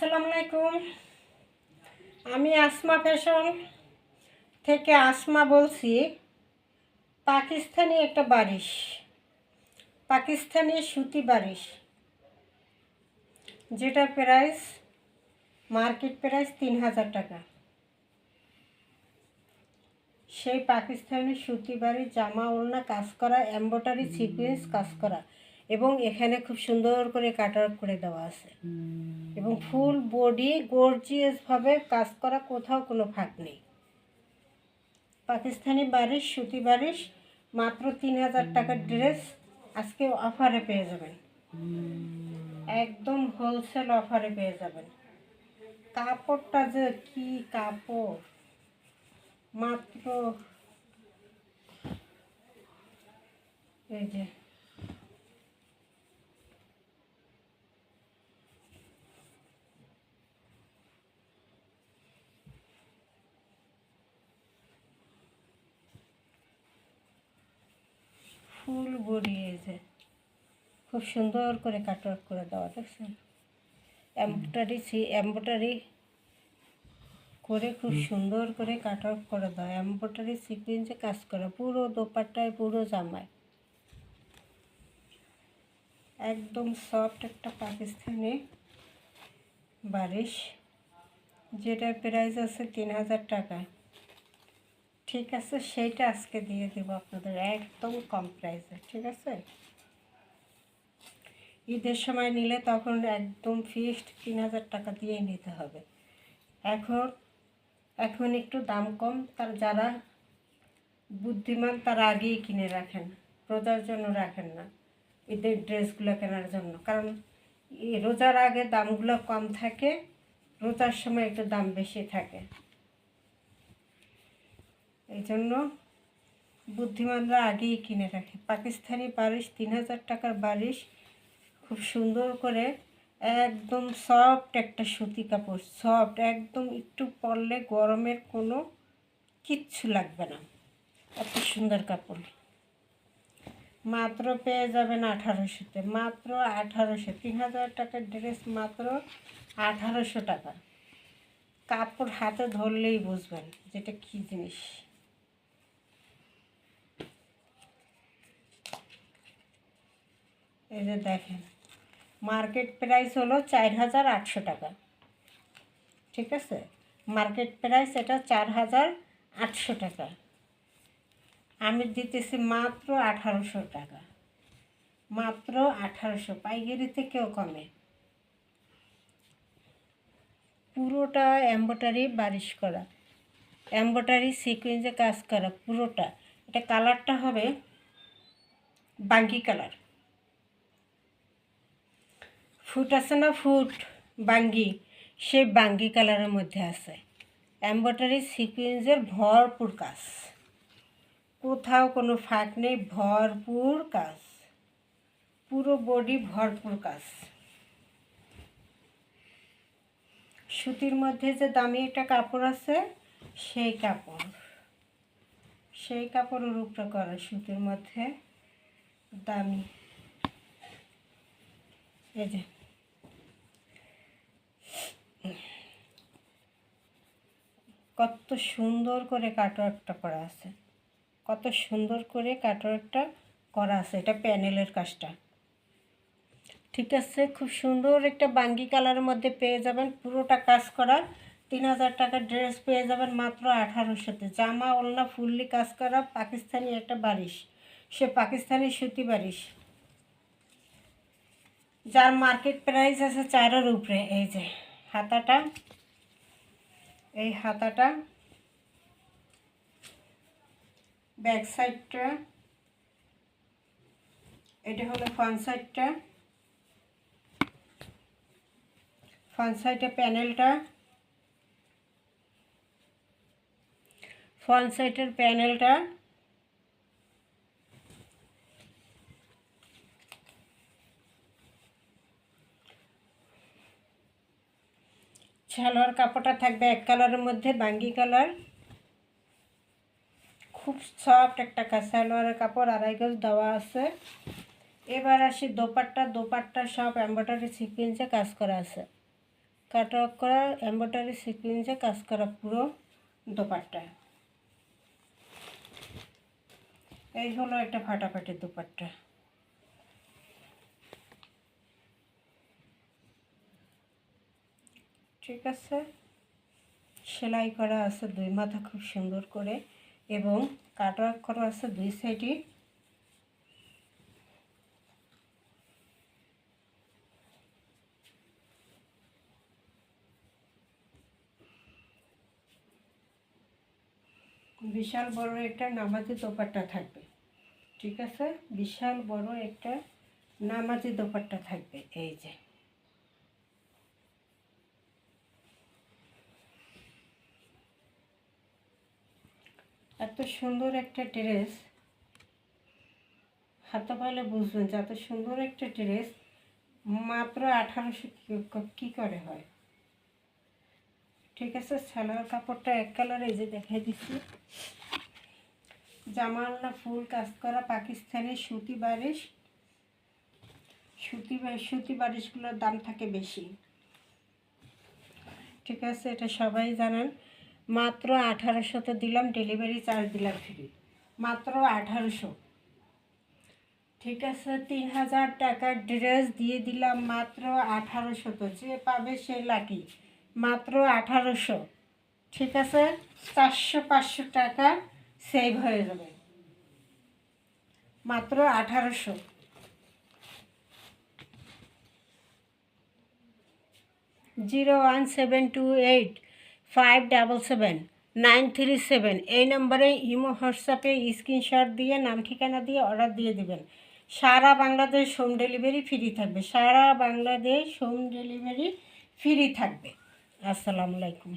আসসালামু আলাইকুম। আমি আসমা ফ্যাশন থেকে আসমা বলছি। পাকিস্তানি একটা বারিশ, পাকিস্তানি সুতি বারিশ, যেটা প্রাইস মার্কেট প্রাইস 3000 টাকা। সেই পাকিস্তানি সুতি বারিশ, জামা ওড়না কাজ করা, এমব্রয়ডারি সিকোয়েন্স কাজ করা, এবং এখানে খুব সুন্দর করে কাটওয়ার্ক করে দেওয়া আছে, এবং ফুল বডি গর্জিয়াসভাবে কাজ করা, কোথাও কোনো ফাঁক নেই। পাকিস্তানি বারিশ, সুতি বারিশ, মাত্র 3000 টাকার ড্রেস আজকে অফারে পেয়ে যাবেন, একদম হোলসেল অফারে পেয়ে যাবেন। কাপড়টা যে কি কাপড়, মাত্র এই যে ফুল বডি, এই যে খুব সুন্দর করে কাটওয়ার্ক করে দেওয়া, দেখছেন? এমব্রয়ডারি করে খুব সুন্দর করে কাটওয়ার্ক করে দেওয়া, এমব্রয়ডারি সিকোয়েন্সে কাজ করা, পুরো দোপাট্টায় পুরো জামায়। একদম সফট একটা পাকিস্তানি বারিশ, যেটার প্রাইস আছে 3000 টাকা। ঠিক আছে, সেইটা আজকে দিয়ে দেবো আপনাদের একদম কম প্রাইসে। ঠিক আছে, ঈদের সময় নিলে তখন একদম ফিক্সড 3000 টাকা দিয়েই নিতে হবে। এখন একটু দাম কম, তার যারা বুদ্ধিমান তারা আগেই কিনে রাখেন, রোজার জন্য রাখেন না, ঈদের ড্রেসগুলো কেনার জন্য। কারণ রোজার আগে দামগুলো কম থাকে, রোজার সময় একটু দাম বেশি থাকে। এই জন্য বুদ্ধিমানরা আগেই কিনে রাখে। পাকিস্তানি বারিশ, 3000 টাকার বারিশ, খুব সুন্দর করে একদম সফট একটা সুতি কাপড়, সফট একদম, একটু পরলে গরমের কোনো কিচ্ছু লাগবে না, এত সুন্দর কাপড়। মাত্র পেয়ে যাবেন 1800-তে, মাত্র 1800। 3000 টাকার ড্রেস মাত্র 1800 টাকা। কাপড় হাতে ধরলেই বুঝবেন যেটা কী জিনিস। এই যে দেখেন, মার্কেট প্রাইস হলো 4800 টাকা। ঠিক আছে, মার্কেট প্রাইস এটা 4800 টাকা। আমি দিতেছি মাত্র 1800 টাকা, মাত্র 1800। পাইকারিতে কেউ কমে। পুরোটা এমব্রয়ডারি বারিশ করা, এমব্রয়ডারি সিকোয়েন্সে কাজ করা পুরোটা। এটা কালারটা হবে বাঙ্গি কালার, ফুট আছে না, ফুট বাঙ্গি, সেই বাঙ্গি কালারের মধ্যে আছে। এমব্রয়ডারি সিকোয়েন্সের ভরপুর কাজ, কোথাও কোনো ফাঁক নেই, ভরপুর কাজ, পুরো বডি ভরপুর কাজ। সুতির মধ্যে যে দামি একটা কাপড় আছে, সেই কাপড়ের উপরে করা, সুতির মধ্যে দামি। এই যে কত সুন্দর করে কাটওয়ার্কটা করা আছে, কত সুন্দর করে কাটওয়ার্কটা করা আছে। এটা প্যানেলের কাজটা। ঠিক আছে, খুব সুন্দর একটা বাঙ্গি কালারের মধ্যে পেয়ে যাবেন, পুরোটা কাজ করা। 3000 টাকার ড্রেস পেয়ে যাবেন মাত্র 1800-তে। জামা ওড়না ফুললি কাজ করা, পাকিস্তানি একটা বারিশ, সে পাকিস্তানি সুতি বারিশ, যার মার্কেট প্রাইস আছে 4-এর উপরে। এই যে হাতাটা, এই হাতাটা, ব্যাক সাইডটা, এটা হলো ফ্রন্ট সাইডটা, ফ্রন্ট সাইডে প্যানেলটা, ফ্রন্ট সাইডের প্যানেলটা, সালোয়ার কাপড়টা থাকবে এক কালারের মধ্যে, বাঙ্গি কালার, খুব সফট একটা কাজ। সালোয়ারের কাপড় 2.5 গজ দেওয়া আছে। এবার আসি দোপাট্টা। দোপাট্টা সব এমব্রয়ডারি সিকোয়েন্সে কাজ করা আছে। কাটওয়ার্ক করা এমব্রয়ডারি সিকোয়েন্সে কাজ করা পুরো দোপাট্টা। এই হলো একটা ফাটাফাটি দোপাট্টা। ঠিক আছে, সেলাই করা আছে দুই মাথা খুব সুন্দর করে এবং কাটওয়ার্ক করা আছে দুই সাইডে। বিশাল বড় একটা নামাজি দোপাট্টা থাকবে। ঠিক আছে, বিশাল বড় একটা নামাজি দোপাট্টা থাকবে। এই যে এত সুন্দর একটা ড্রেস, হাতে পাইলে বুঝবেন যে এত সুন্দর একটা ড্রেস মাত্র 1800 কি করে হয়। ঠিক আছে, সালোয়ার কাপড়টা এক কালার, এই যে দেখাই দিচ্ছি। জামালনা ফুল কাজ করা পাকিস্তানি সুতি বারিশ। সুতি বারিশগুলোর দাম থাকে বেশি। ঠিক আছে, এটা সবাই জানেন। মাত্র 1800 দিলাম, ডেলিভারি চার্জ দিলাম ফ্রি, মাত্র 1800। ঠিক আছে, 3000 টাকার ড্রেস দিয়ে দিলাম মাত্র 1800। যে পাবে সে লাকি, মাত্র 1800। ঠিক আছে, 400-500 টাকা সেভ হয়ে যাবে, মাত্র 1800। 01728577937 এই নম্বরে ইমো হোয়াটসঅ্যাপে স্ক্রিনশট দিয়ে নাম ঠিকানা দিয়ে অর্ডার দিয়ে দেবেন। সারা বাংলাদেশ হোম ডেলিভারি ফ্রি থাকবে, সারা বাংলাদেশ হোম ডেলিভারি ফ্রি থাকবে। আসসালামু আলাইকুম।